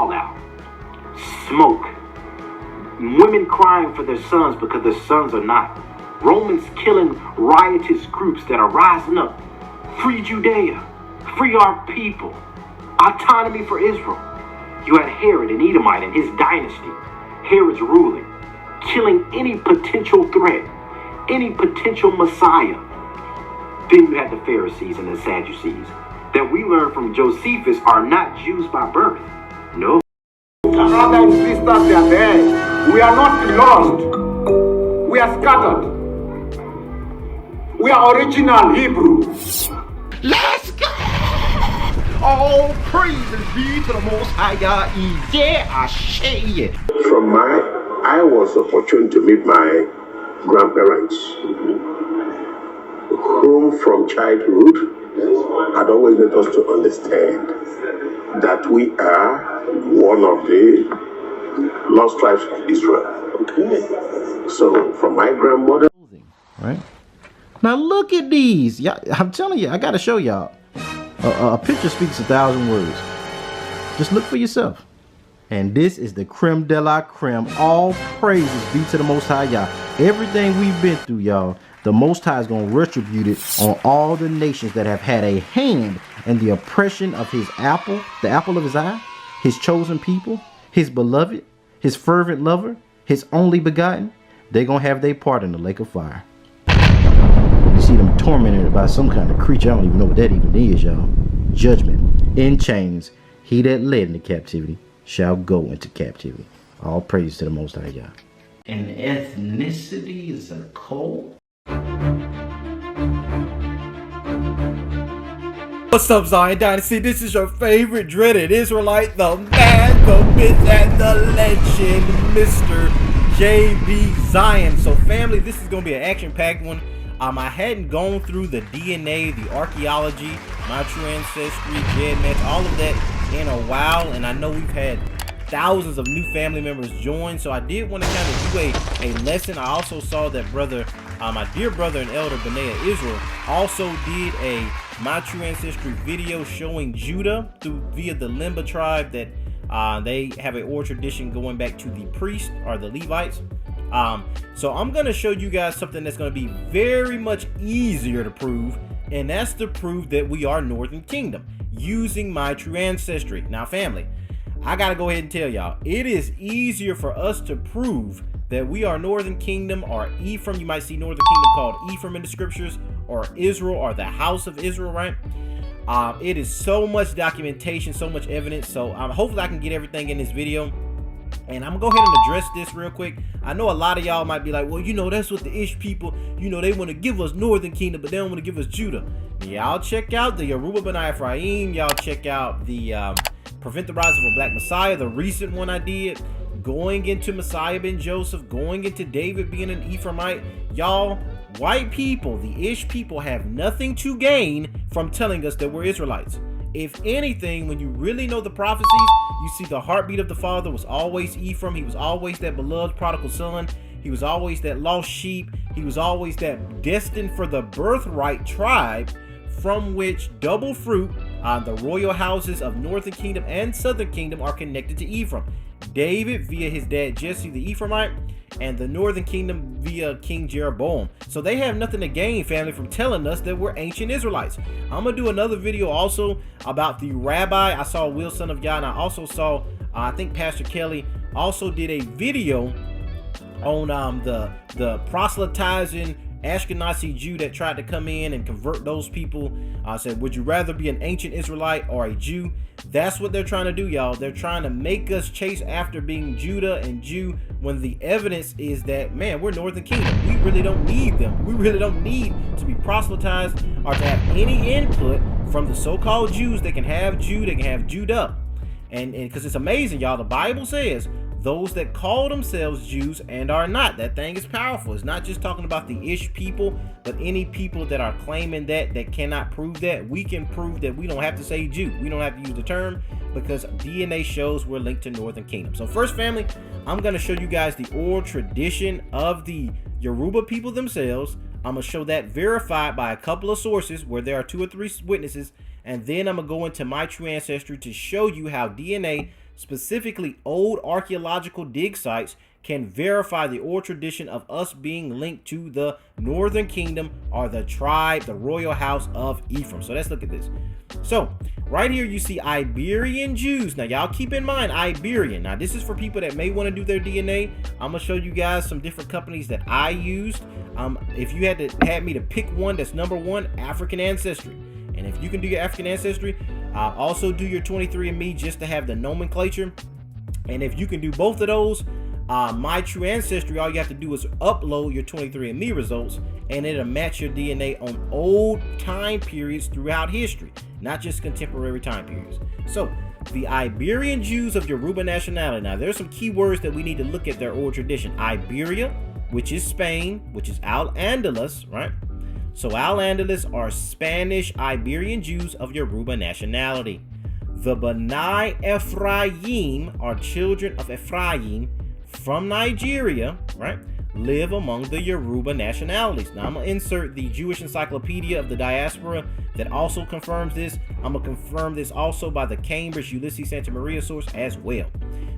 fallout, smoke, women crying for their sons because their sons are not, Romans killing riotous groups that are rising up. Free Judea, free our people, autonomy for Israel. You had Herod, an Edomite, and his dynasty. Herod's ruling, killing any potential threat, any potential Messiah. Then you had the Pharisees and the Sadducees that we learn from Josephus are not Jews by birth. No. Brothers and sisters, they are there. We are not lost. We are scattered. We are original Hebrew. Let's go! All praises be to the Most High God. Yeah, I say it. I was opportune to meet my grandparents, whom from childhood had always made us to understand that we are one of the lost tribes of Israel. Okay. So from my grandmother. Right? Now look at these. Yeah, I'm telling you, I gotta show y'all. A picture speaks 1,000 words. Just look for yourself. And this is the creme de la creme. All praises be to the Most High, y'all. Everything we've been through, y'all, the Most High is going to retribute it on all the nations that have had a hand in the oppression of his apple, the apple of his eye, his chosen people, his beloved, his fervent lover, his only begotten. They're going to have their part in the lake of fire. You see them tormented by some kind of creature. I don't even know what that even is, y'all. Judgment in chains. He that led into captivity shall go into captivity. All praise to the Most High, y'all. And ethnicity is a cult. What's up, Zion Dynasty? This is your favorite dreaded Israelite, the man, the myth, and the legend, Mr. JB Zion. So family, this is going to be an action-packed one. I hadn't gone through the DNA, the archaeology, my true ancestry, GED, all of that in a while, and I know we've had thousands of new family members join, so I did want to kind of do a lesson. I also saw that brother, my dear brother and elder Benaiah Israel, also did a my true ancestry video showing Judah via the Limba tribe, that they have an oral tradition going back to the priests or the Levites. So I'm going to show you guys something that's going to be very much easier to prove, and that's to prove that we are Northern Kingdom using my true ancestry. Now family, I got to go ahead and tell y'all, it is easier for us to prove that we are Northern Kingdom or Ephraim. You might see Northern Kingdom called Ephraim in the scriptures, or Israel, or the house of Israel, right? It is so much documentation, so much evidence. So hopefully I can get everything in this video. And I'm gonna go ahead and address this real quick. I know a lot of y'all might be like, well, you know, that's what the Ish people, you know, they want to give us Northern Kingdom, but they don't want to give us Judah. Y'all check out the Yoruba Ben Ephraim. Y'all check out the Prevent the Rise of a Black Messiah, the recent one I did, going into Messiah ben Joseph, going into David being an Ephraimite. Y'all, white people, the Ish people, have nothing to gain from telling us that we're Israelites. If anything, when you really know the prophecies, you see the heartbeat of the Father was always Ephraim. He was always that beloved prodigal son. He was always that lost sheep. He was always that destined for the birthright tribe, from which double fruit, the royal houses of Northern Kingdom and Southern Kingdom, are connected to Ephraim. David via his dad Jesse the Ephraimite, and the Northern Kingdom via King Jeroboam. So they have nothing to gain, family, from telling us that we're ancient Israelites. I'm gonna do another video also about the rabbi. I saw Will Son of Yah, and I also saw I think Pastor Kelly also did a video on the proselytizing Ashkenazi Jew that tried to come in and convert those people. Said, would you rather be an ancient Israelite or a Jew? That's what they're trying to do, y'all. They're trying to make us chase after being Judah and Jew, when the evidence is that, man, we're Northern Kingdom. We really don't need them. We really don't need to be proselytized or to have any input from the so-called Jews. They can have Jew, they can have Judah. And because it's amazing, y'all, the Bible says those that call themselves Jews and are not. That thing is powerful. It's not just talking about the Ish people, but any people that are claiming that cannot prove that. We can prove that we don't have to say Jew. We don't have to use the term, because DNA shows we're linked to Northern Kingdom. So first, family, I'm going to show you guys the oral tradition of the Yoruba people themselves. I'm going to show that verified by a couple of sources where there are 2 or 3 witnesses. And then I'm going to go into my true ancestry to show you how DNA specifically old archaeological dig sites, can verify the oral tradition of us being linked to the northern kingdom or the tribe, the royal house of Ephraim. So let's look at this. So right here you see Iberian Jews. Now y'all keep in mind Iberian. Now this is for people that may want to do their DNA. I'm gonna show you guys some different companies that I used. If you had me to pick one, that's number one, African Ancestry. And if you can do your African Ancestry, also do your 23andMe just to have the nomenclature. And if you can do both of those, My True Ancestry, all you have to do is upload your 23andMe results and it'll match your DNA on old time periods throughout history, not just contemporary time periods. So the Iberian Jews of Yoruba nationality. Now there's some key words that we need to look at their oral tradition. Iberia, which is Spain, which is Al-Andalus, right? So Al-Andalus are Spanish Iberian Jews of Yoruba nationality. The Bani Ephraim are children of Ephraim from Nigeria, right? Live among the Yoruba nationalities. Now I'm gonna insert the Jewish Encyclopedia of the Diaspora that also confirms this. I'm gonna confirm this also by the Cambridge Ulysses Santa Maria source as well.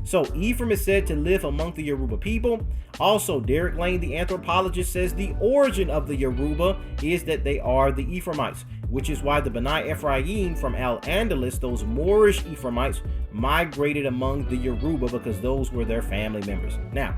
So Ephraim is said to live among the Yoruba people. Also, Derek Lane, the anthropologist, says the origin of the Yoruba is that they are the Ephraimites, which is why the Bani Ephraim from Al-Andalus, those Moorish Ephraimites, migrated among the Yoruba because those were their family members. Now,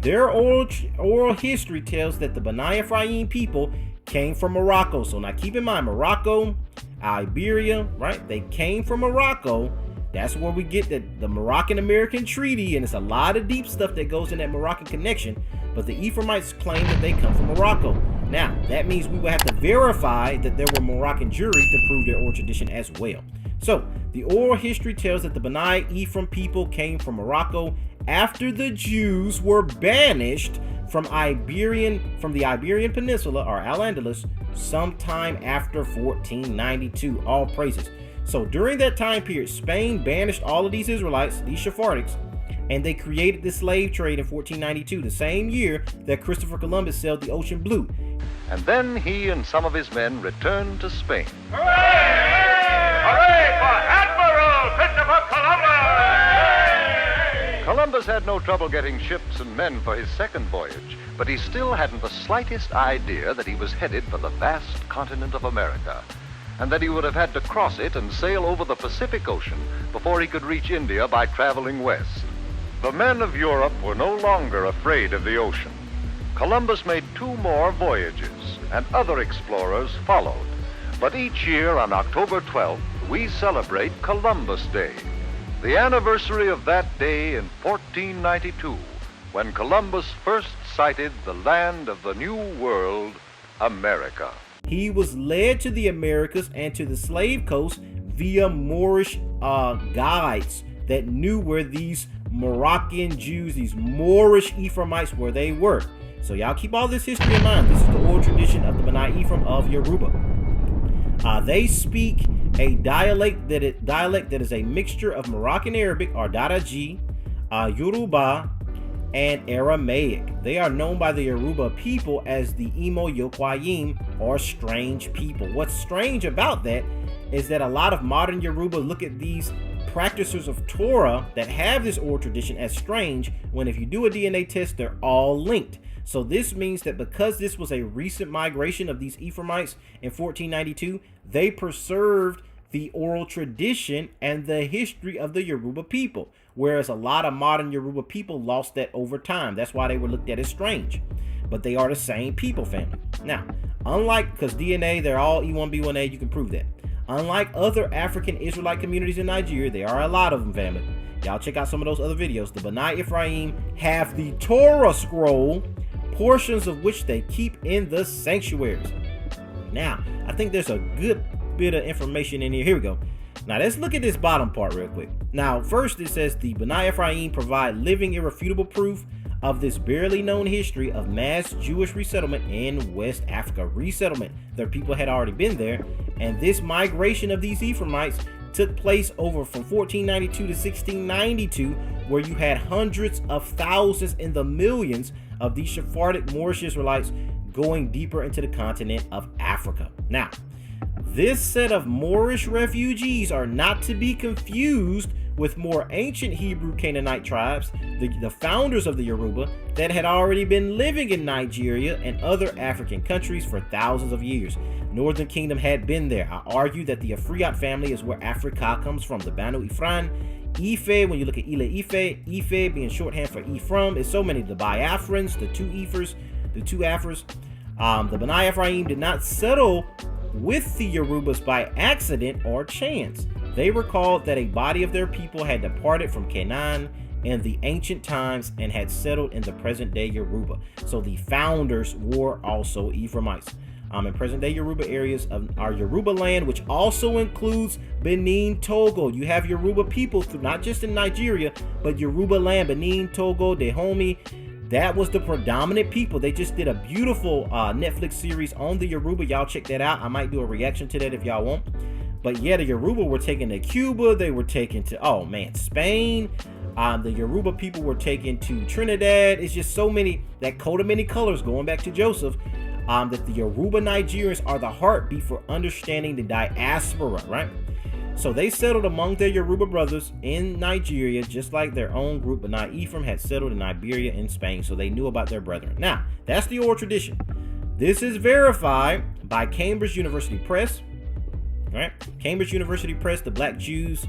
their oral history tells that the Bani Ephraim people came from Morocco. So now keep in mind, Morocco, Iberia, right? They came from Morocco. That's where we get the Moroccan-American Treaty, and it's a lot of deep stuff that goes in that Moroccan connection. But the Ephraimites claim that they come from Morocco. Now, that means we will have to verify that there were Moroccan juries to prove their oral tradition as well. So, the oral history tells that the Bani Ephraim people came from Morocco after the Jews were banished from the Iberian Peninsula, or Al-Andalus, sometime after 1492. All praises. So during that time period, Spain banished all of these Israelites, these Sephardics, and they created the slave trade in 1492, the same year that Christopher Columbus sailed the ocean blue. And then he and some of his men returned to Spain. Hooray! Hooray for Admiral Christopher Columbus! Columbus had no trouble getting ships and men for his second voyage, but he still hadn't the slightest idea that he was headed for the vast continent of America, and that he would have had to cross it and sail over the Pacific Ocean before he could reach India by traveling west. The men of Europe were no longer afraid of the ocean. Columbus made 2 more voyages, and other explorers followed. But each year on October 12th, we celebrate Columbus Day, the anniversary of that day in 1492, when Columbus first sighted the land of the New World, America. He was led to the Americas and to the slave coast via Moorish guides that knew where these Moroccan Jews, these Moorish Ephraimites, where they were. So y'all keep all this history in mind. This is the oral tradition of the Bani Ephraim of Yoruba. They speak a dialect that is a mixture of Moroccan Arabic, or Daraji, Yoruba, and Aramaic. They are known by the Yoruba people as the Imo Yokwayim, or strange people. What's strange about that is that a lot of modern Yoruba look at these practitioners of Torah that have this oral tradition as strange, when if you do a DNA test, they're all linked. So this means that because this was a recent migration of these Ephraimites in 1492, they preserved the oral tradition and the history of the Yoruba people, whereas a lot of modern Yoruba people lost that over time. That's why they were looked at as strange. But they are the same people family. Now, unlike, because DNA, they're all E1B1A, you can prove that. Unlike other African Israelite communities in Nigeria, there are a lot of them family. Y'all check out some of those other videos. The Bani Ephraim have the Torah scroll, portions of which they keep in the sanctuaries. Now, I think there's a good bit of information in here. Here we go. Now let's look at this bottom part real quick. Now first it says the Bani Ephraim provide living irrefutable proof of this barely known history of mass Jewish resettlement in West Africa. Resettlement, their people had already been there, and this migration of these Ephraimites took place over from 1492 to 1692, where you had hundreds of thousands in the millions of these Sephardic Moorish Israelites going deeper into the continent of Africa. Now, this set of Moorish refugees are not to be confused with more ancient Hebrew Canaanite tribes, the founders of the Yoruba, that had already been living in Nigeria and other African countries for thousands of years. Northern Kingdom had been there. I argue that the Afriat family is where Africa comes from. The Banu Ifran, Ife, when you look at Ile Ife being shorthand for Ephraim, is so many. The Biafrans, the two Afars. The Bani Ephraim did not settle with the Yorubas by accident or chance. They recalled that a body of their people had departed from Canaan in the ancient times and had settled in the present day Yoruba. So the founders were also Ephraimites. In present day Yoruba areas of our Yoruba land, which also includes Benin, Togo. You have Yoruba people, not just in Nigeria, but Yoruba land, Benin, Togo, Dahomey. That was the predominant people. They just did a beautiful Netflix series on the Yoruba. Y'all check that out. I might do a reaction to that if y'all want. But yeah, the Yoruba were taken to Cuba. They were taken to, oh man, Spain. The Yoruba people were taken to Trinidad. It's just so many, that coat of many colors, going back to Joseph, that the Yoruba Nigerians are the heartbeat for understanding the diaspora, right? So they settled among their Yoruba brothers in Nigeria, just like their own group, but now Ephraim had settled in Iberia and Spain, so they knew about their brethren. Now, that's the oral tradition. This is verified by Cambridge University Press, right? Cambridge University Press, the Black Jews,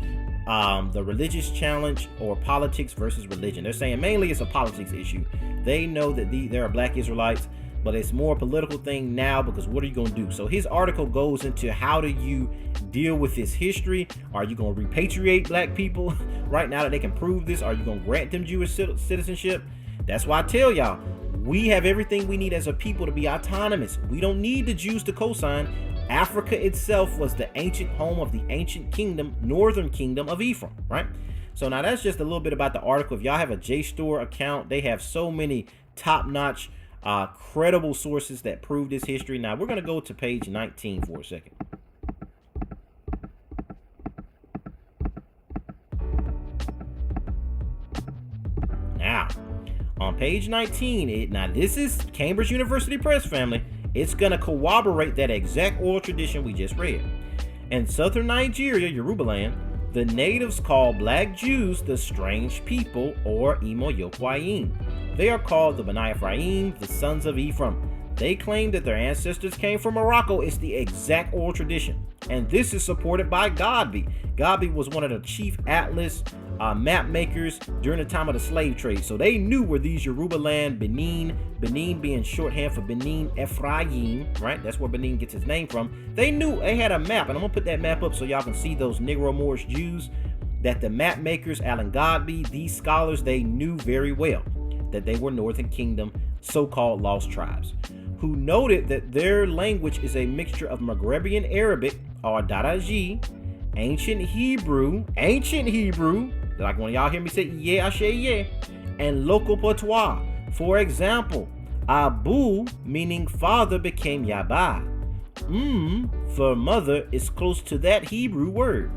the religious challenge, or politics versus religion. They're saying mainly it's a politics issue. They know that there are black Israelites, but it's more a political thing now, because what are you going to do? So his article goes into how do you deal with this history. Are you going to repatriate black people right now that they can prove this? Are you going to grant them Jewish citizenship? That's why I tell y'all, we have everything we need as a people to be autonomous. We don't need the Jews to co-sign. Africa itself was the ancient home of the ancient kingdom, northern kingdom of Ephraim, right? So now that's just a little bit about the article. If y'all have a JSTOR account, they have so many top-notch credible sources that prove this history. Now we're going to go to page 19 for a second. Now on page 19, now this is Cambridge University Press, family. It's going to corroborate that exact oral tradition we just read. In southern Nigeria, Yoruba land, the natives call black Jews the strange people, or Imo Yokwayim. They are called the Bani Ephraim, the sons of Ephraim. They claim that their ancestors came from Morocco. It's the exact oral tradition. And this is supported by Godby. Godby was one of the chief atlas map makers during the time of the slave trade. So they knew where these Yoruba land, Benin being shorthand for Benin Ephraim, right? That's where Benin gets its name from. They knew, they had a map, and I'm gonna put that map up so y'all can see those Negro Moorish Jews that the map makers, Alan Godby, these scholars, they knew very well that they were Northern Kingdom, so-called lost tribes, who noted that their language is a mixture of Maghrebian Arabic, or Daraji, ancient Hebrew, like when y'all hear me say yeah, I say yeah, and local patois. For example, Abu, meaning father, became Yaba. For mother, is close to that Hebrew word.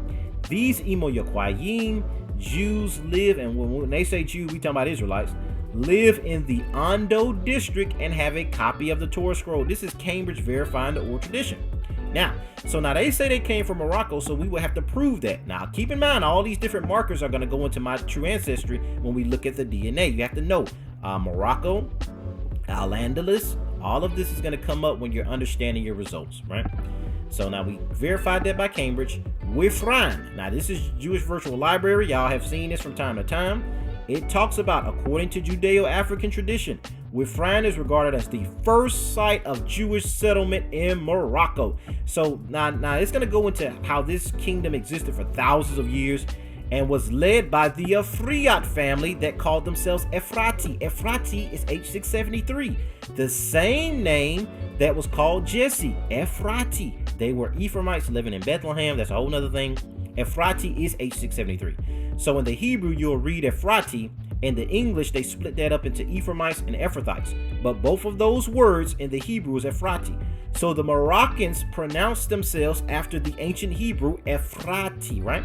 These Imo Yokwayim Jews live, and when they say Jew, we talking about Israelites, live in the Ondo district and have a copy of the Torah scroll. This is Cambridge verifying the oral tradition. Now they say they came from Morocco, so we will have to prove that. Now, keep in mind, all these different markers are going to go into my true ancestry when we look at the DNA. You have to know Morocco, Al-Andalus, all of this is going to come up when you're understanding your results, right? So now we verified that by Cambridge. Wifran. Now this is Jewish Virtual Library. Y'all have seen this from time to time. It talks about, according to Judeo-African tradition, Wifran is regarded as the first site of Jewish settlement in Morocco. So now it's going to go into how this kingdom existed for thousands of years and was led by the Afriat family that called themselves Ephrati. Ephrati is H673, the same name that was called Jesse, Ephrati. They were Ephraimites living in Bethlehem. That's a whole nother thing. Ephrati is H673. So in the Hebrew, you'll read Ephrati. In the English, they split that up into Ephraimites and Ephrathites. But both of those words in the Hebrew is Ephrati. So the Moroccans pronounced themselves after the ancient Hebrew Ephrati, right?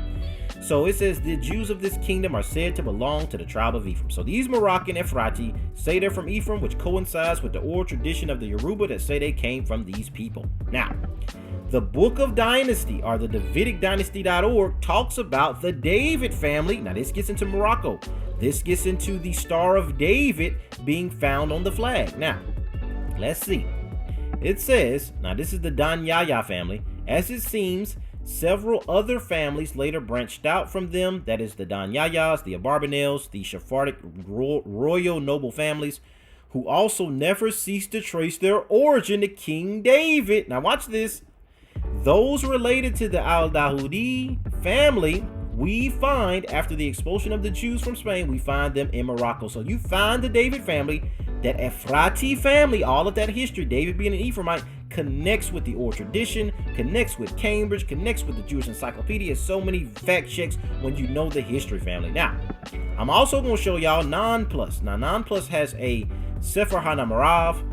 So it says the Jews of this kingdom are said to belong to the tribe of Ephraim. So these Moroccan Ephrati say they're from Ephraim, which coincides with the oral tradition of the Yoruba that say they came from these people. Now, The Book of Dynasty, or the DavidicDynasty.org, talks about the David family. Now this gets into Morocco. This gets into the Star of David being found on the flag. Now, let's see. It says, now this is the Dan Yahya family. As it seems, several other families later branched out from them. That is the Dan Yahyas, the Abarbanels, the Sephardic royal noble families, who also never ceased to trace their origin to King David. Now watch this. Those related to the Al-Dahudi family, we find after the expulsion of the Jews from Spain, we find them in Morocco. So you find the David family, that Ephrati family, all of that history, David being an Ephraimite, connects with the oral tradition, connects with Cambridge, connects with the Jewish Encyclopedia. So many fact checks when you know the history, family. Now, I'm also going to show y'all Non Plus. Now, Non Plus has a Sefer HaNamarav.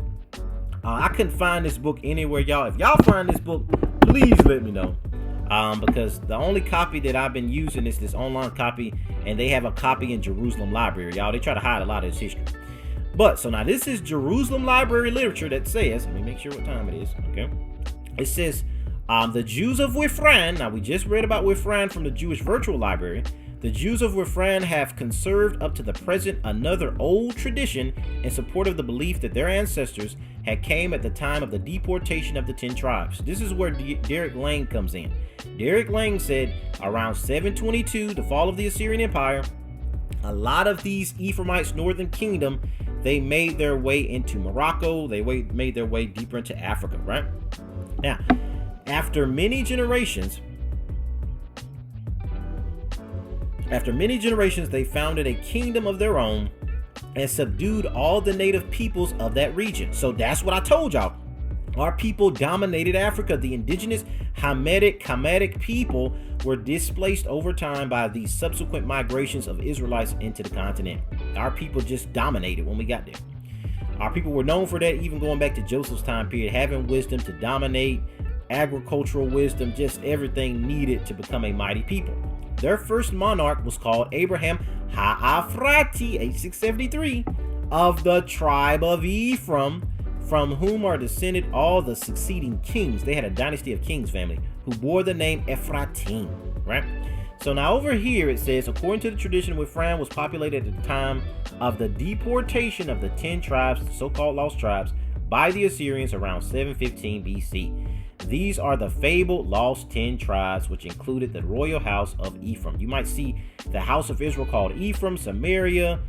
I couldn't find this book anywhere, y'all. If y'all find this book, please let me know. Because the only copy that I've been using is this online copy, and they have a copy in Jerusalem Library, y'all. They try to hide a lot of this history. But, so now this is Jerusalem Library literature that says, let me make sure what time it is, okay? It says, the Jews of Wifran, now we just read about Wifran from the Jewish Virtual Library. The Jews of Wifran have conserved up to the present another old tradition in support of the belief that their ancestors had came at the time of the deportation of the 10 tribes. This is where Derek Lang comes in. Derek Lang said around 722, the fall of the Assyrian Empire, a lot of these Ephraimites, Northern Kingdom, they made their way into Morocco. They made their way deeper into Africa, right? Now, after many generations, they founded a kingdom of their own and subdued all the native peoples of that region. So that's what I told y'all. Our people dominated Africa. The indigenous Hamitic people were displaced over time by the subsequent migrations of Israelites into the continent. Our people just dominated when we got there. Our people were known for that, even going back to Joseph's time period, having wisdom to dominate, agricultural wisdom, just everything needed to become a mighty people. Their first monarch was called Abraham Ha'afrati, 8673, of the tribe of Ephraim, from whom are descended all the succeeding kings. They had a dynasty of kings family who bore the name Ephratim, right? So now over here it says, according to the tradition, Wifran was populated at the time of the deportation of the 10 tribes, the so-called lost tribes, by the Assyrians around 715 BC. These are the fabled lost 10 tribes, which included the royal house of Ephraim. You might see the house of Israel called Ephraim, Samaria,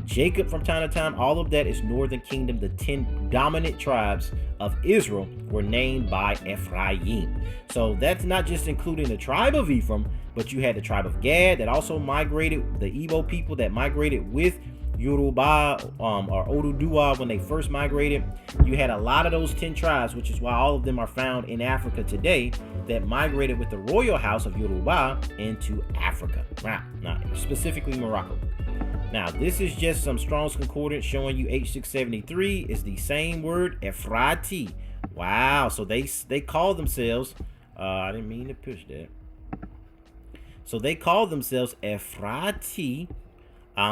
Jacob from time to time. All of that is Northern Kingdom. The 10 dominant tribes of Israel were named by Ephraim. So that's not just including the tribe of Ephraim, but you had the tribe of Gad that also migrated, the Igbo people that migrated with Yoruba or Oduduwa when they first migrated. You had a lot of those 10 tribes, which is why all of them are found in Africa today, that migrated with the royal house of Yoruba into Africa. Wow, now specifically Morocco. Now this is just some Strong's Concordance showing you H673 is the same word, Ephrati. Wow, so they call themselves, I didn't mean to push that. So they call themselves Ephrati,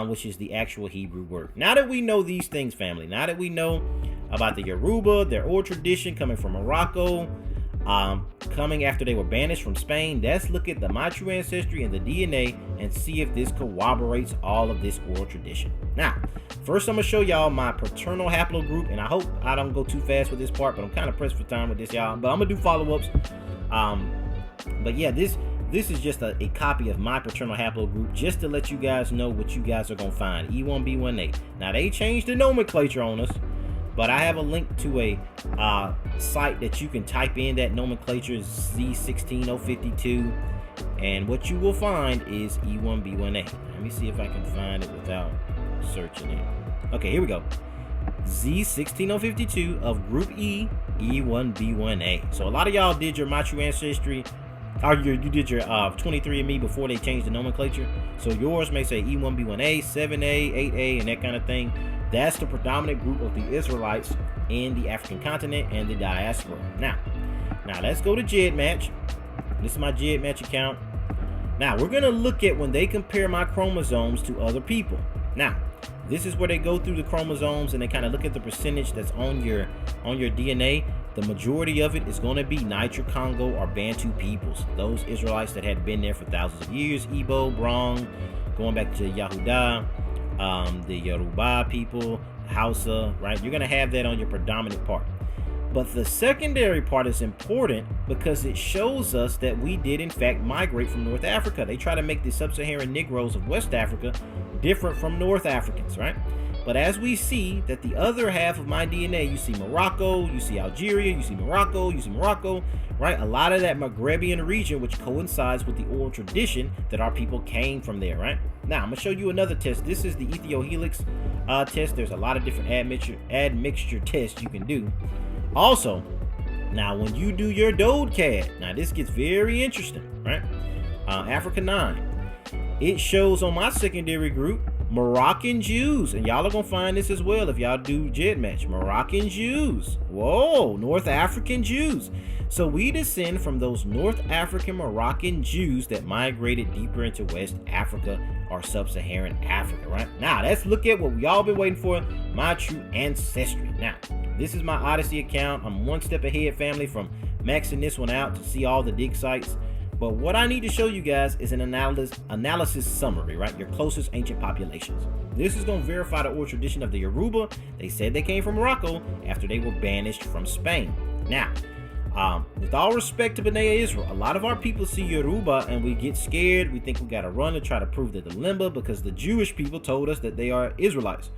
which is the actual Hebrew word. Now that we know these things, family, now that we know about the Yoruba, their oral tradition coming from Morocco, coming after they were banished from Spain, let's look at the My True Ancestry and the DNA and see if this corroborates all of this oral tradition. Now, first I'm going to show y'all my paternal haplogroup, and I hope I don't go too fast with this part, but I'm kind of pressed for time with this, y'all. But I'm going to do follow-ups. But yeah, this is just a copy of my paternal haplogroup, just to let you guys know what you guys are going to find. E1B18. Now, they changed the nomenclature on us, but I have a link to a site that you can type in that nomenclature, Z16052, and what you will find is E1B18. Let me see if I can find it without searching it. Okay, here we go. Z16052 of Group E, E1B1A. So a lot of y'all did your My True Ancestry, or you did your 23andMe before they changed the nomenclature. So yours may say E1B1A, 7A, 8A, and that kind of thing. That's the predominant group of the Israelites in the African continent and the diaspora. Now let's go to GEDmatch. This is my GEDmatch account. Now we're gonna look at when they compare my chromosomes to other people. Now, this is where they go through the chromosomes and they kind of look at the percentage that's on your DNA. the majority of it is going to be Niger Congo or Bantu peoples. Those Israelites that had been there for thousands of years, Igbo, Brong, going back to Yahudah, the Yoruba people, Hausa, right? You're going to have that on your predominant part. But the secondary part is important because it shows us that we did in fact migrate from North Africa. They try to make the sub-Saharan Negroes of West Africa different from North Africans, right? But as we see that the other half of my DNA, you see Morocco, you see Algeria, you see Morocco, right? A lot of that Maghrebian region, which coincides with the oral tradition that our people came from there, right? Now, I'm going to show you another test. This is the ethiohelix test. There's a lot of different admixture tests you can do. Also, now when you do your DODCAD, now this gets very interesting, right? Africa 9, it shows on my secondary group Moroccan Jews, and y'all are gonna find this as well if y'all do GEDmatch. Moroccan Jews, whoa, North African Jews. So we descend from those North African Moroccan Jews that migrated deeper into West Africa or Sub-Saharan Africa, right? Now let's look at what we all been waiting for, my true ancestry. Now, this is my Odyssey account. I'm one step ahead, family, from maxing this one out to see all the dig sites. But what I need to show you guys is an analysis summary, right? Your closest ancient populations. This is going to verify the oral tradition of the Yoruba. They said they came from Morocco after they were banished from Spain. Now, with all respect to B'nai Israel, a lot of our people see Yoruba and we get scared. We think we got to run and try to prove that the Limba because the Jewish people told us that they are Israelites.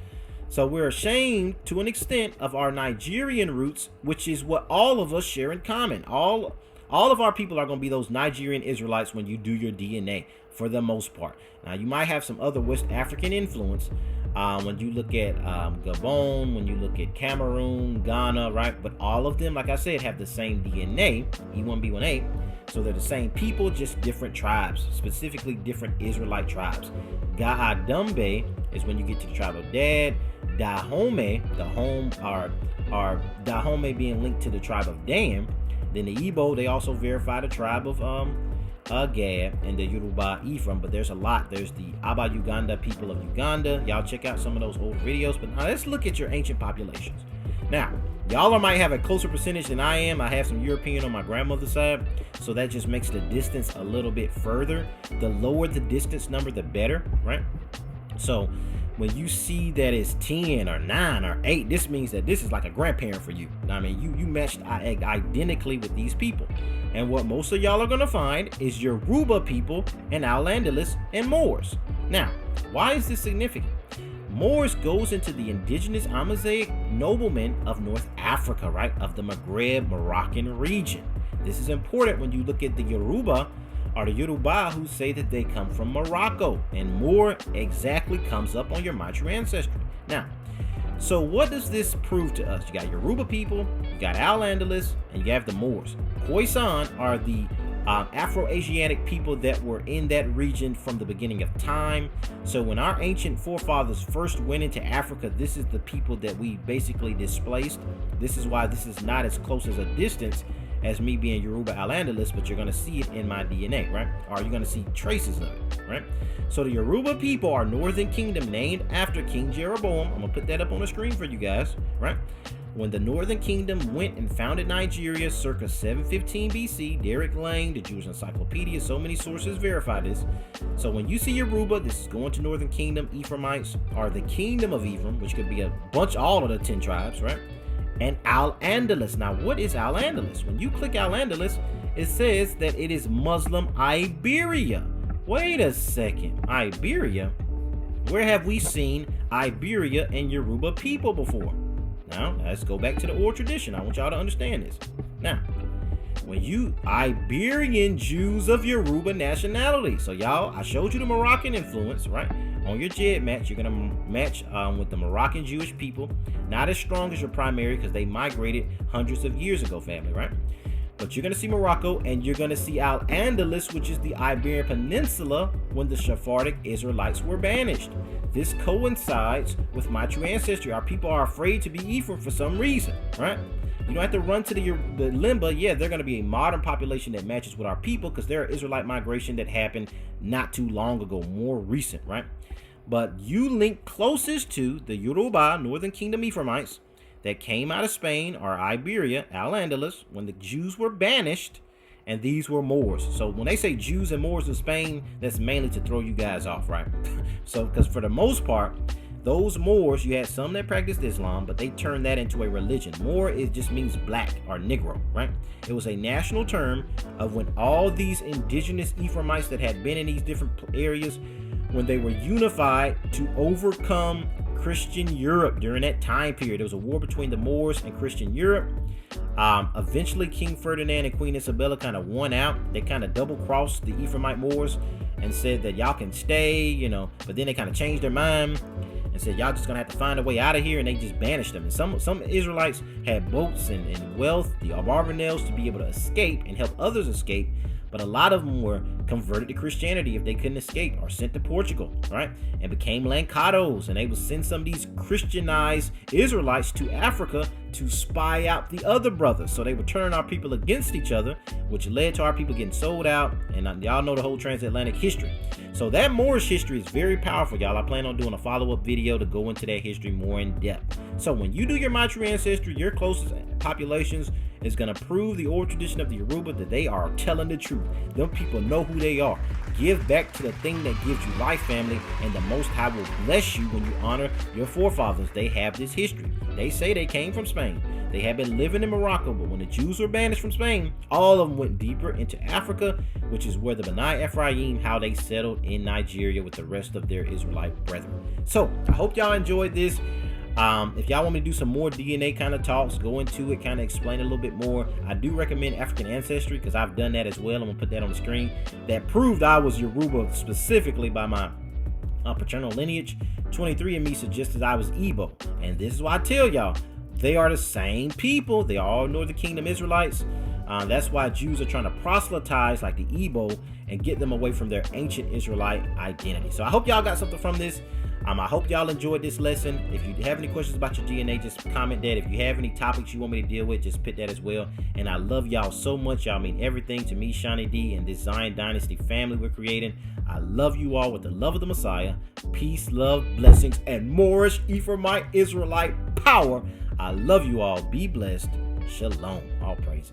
So we're ashamed to an extent of our Nigerian roots, which is what all of us share in common. All of our people are going to be those Nigerian Israelites when you do your DNA for the most part. Now, you might have some other West African influence when you look at Gabon, when you look at Cameroon, Ghana, right? But all of them, like I said, have the same DNA, E1B1A. So they're the same people, just different tribes, specifically different Israelite tribes. Ga'adumbe is when you get to the tribe of Dad. Dahomey, the home, or Dahomey being linked to the tribe of Dan. Then the Igbo, they also verify the tribe of Gad, and the Yoruba Ephraim, but there's a lot. There's the Aba Uganda people of Uganda. Y'all check out some of those old videos. But now let's look at your ancient populations. Now, y'all might have a closer percentage than I am. I have some European on my grandmother's side, so that just makes the distance a little bit further. The lower the distance number, the better, right? So when you see that it's 10 or 9 or 8, this means that this is like a grandparent for you. I mean, you matched identically with these people. And what most of y'all are going to find is Yoruba people and Al-Andalus and Moors. Now, why is this significant? Moors goes into the indigenous Amazigh noblemen of North Africa, right? Of the Maghreb Moroccan region. This is important when you look at the Yoruba or the Yoruba who say that they come from Morocco, and Moor exactly comes up on your Machu ancestry. Now, so what does this prove to us? You got Yoruba people, you got Al-Andalus, and you have the Moors. Khoisan are the Afro-Asiatic people that were in that region from the beginning of time. So when our ancient forefathers first went into Africa, this is the people that we basically displaced. This is why this is not as close as a distance as me being Yoruba Al-Andalus, but you're going to see it in my DNA, right? Or you're going to see traces of it, right? So the Yoruba people are Northern Kingdom named after King Jeroboam. I'm going to put that up on the screen for you guys, right? When the Northern Kingdom went and founded Nigeria circa 715 BC, Derek Lang, the Jewish Encyclopedia, so many sources verify this. So when you see Yoruba, this is going to Northern Kingdom. Ephraimites are the Kingdom of Ephraim, which could be a bunch, all of the 10 tribes, right? And Al-Andalus. Now, what is Al-Andalus? When you click Al-Andalus, it says that it is Muslim Iberia. Wait a second. Iberia? Where have we seen Iberia and Yoruba people before? Now, let's go back to the oral tradition. I want y'all to understand this. Now, when you Iberian Jews of Yoruba nationality. So y'all, I showed you the Moroccan influence, right? On your GEDmatch, you're going to match with the Moroccan Jewish people. Not as strong as your primary because they migrated hundreds of years ago, family, right? But you're going to see Morocco, and you're going to see Al-Andalus, which is the Iberian Peninsula when the Sephardic Israelites were banished. This coincides with my true ancestry. Our people are afraid to be Ephraim for some reason, right? You don't have to run to the Limba. Yeah, they're going to be a modern population that matches with our people because they're an Israelite migration that happened not too long ago, more recent, right? But you link closest to the Yoruba, Northern Kingdom Ephraimites. that came out of Spain or Iberia, Al-Andalus, when the Jews were banished, and these were Moors. So when they say Jews and Moors in Spain, that's mainly to throw you guys off, right? So, because for the most part, those Moors, you had some that practiced Islam, but they turned that into a religion. Moor, it just means black or Negro, right? It was a national term of when all these indigenous Ephraimites that had been in these different areas, when they were unified to overcome Christian Europe during that time period. There was a war between the Moors and Christian Europe. Eventually, King Ferdinand and Queen Isabella kind of won out. They kind of double-crossed the Ephraimite Moors and said that y'all can stay, you know, but then they kind of changed their mind and said y'all just gonna have to find a way out of here, and they just banished them. And some Israelites had boats and wealth, the Barbanels, to be able to escape and help others escape, but a lot of them were converted to Christianity if they couldn't escape, or sent to Portugal, right, and became Lancados, and they would send some of these Christianized Israelites to Africa to spy out the other brothers. So they would turn our people against each other, which led to our people getting sold out, and y'all know the whole transatlantic history. So that Moorish history is very powerful, y'all. I plan on doing a follow-up video to go into that history more in depth. So when you do your My True Ancestry, your closest populations is going to prove the oral tradition of the Yoruba that they are telling the truth. Them people know who they are. Give back to the thing that gives you life, family, and the Most High will bless you when you honor your forefathers. They have this history. They say they came from Spain. They had been living in Morocco, but when the Jews were banished from Spain, all of them went deeper into Africa, which is where the Bani Ephraim, how they settled in Nigeria with the rest of their Israelite brethren. So I hope y'all enjoyed this. If y'all want me to do some more DNA kind of talks, go into it, kind of explain a little bit more, I do recommend African Ancestry, because I've done that as well. I'm going to put that on the screen. That proved I was Yoruba specifically by my paternal lineage. 23andMe suggested I was Igbo. And this is why I tell y'all, they are the same people. They are all Northern Kingdom Israelites. That's why Jews are trying to proselytize like the Igbo and get them away from their ancient Israelite identity. So I hope y'all got something from this. I hope y'all enjoyed this lesson. If you have any questions about your DNA, just comment that. If you have any topics you want me to deal with, just put that as well. And I love y'all so much. Y'all mean everything to me, Shawnee D, and this Zion Dynasty family we're creating. I love you all with the love of the Messiah. Peace, love, blessings, and Moorish, Ephraimite, Israelite power. I love you all. Be blessed. Shalom. All praises.